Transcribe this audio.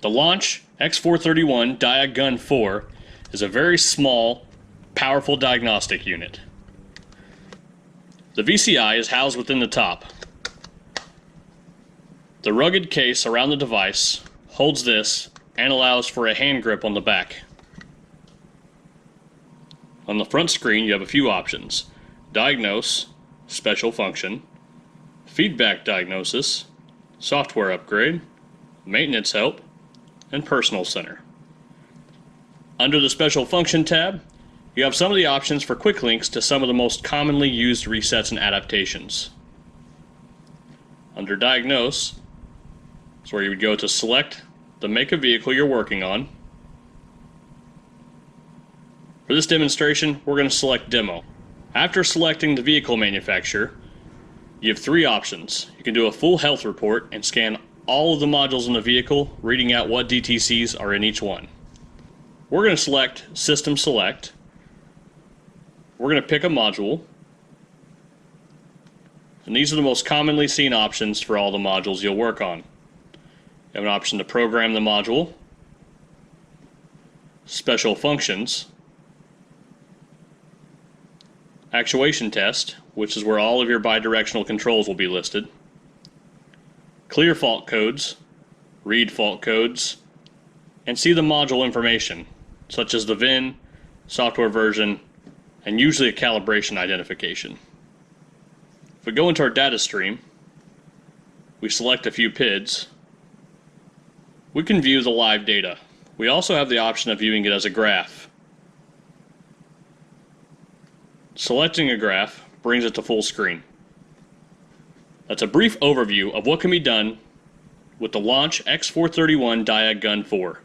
The Launch X-431 Diagun 4 is a very small, powerful diagnostic unit. The VCI is housed within the top. The rugged case around the device holds this and allows for a hand grip on the back. On the front screen you have a few options: Diagnose, Special Function, Feedback Diagnosis, Software Upgrade, Maintenance Help, and Personal Center. Under the Special Function tab, you have some of the options for quick links to some of the most commonly used resets and adaptations. Under Diagnose is where you would go to select the make of vehicle you're working on. For this demonstration, we're going to select Demo. After selecting the vehicle manufacturer, you have three options. You can do a full health report and scan all of the modules in the vehicle, reading out what DTCs are in each one. We're going to select System Select. We're going to pick a module. And these are the most commonly seen options for all the modules you'll work on. You have an option to program the module, Special Functions, Actuation Test, which is where all of your bidirectional controls will be listed, Clear fault codes, Read fault codes, and see the module information, such as the VIN, software version, and usually a calibration identification. If we go into our data stream, we select a few PIDs, we can view the live data. We also have the option of viewing it as a graph. Selecting a graph brings it to full screen. That's a brief overview of what can be done with the Launch X-431 Diagun 4.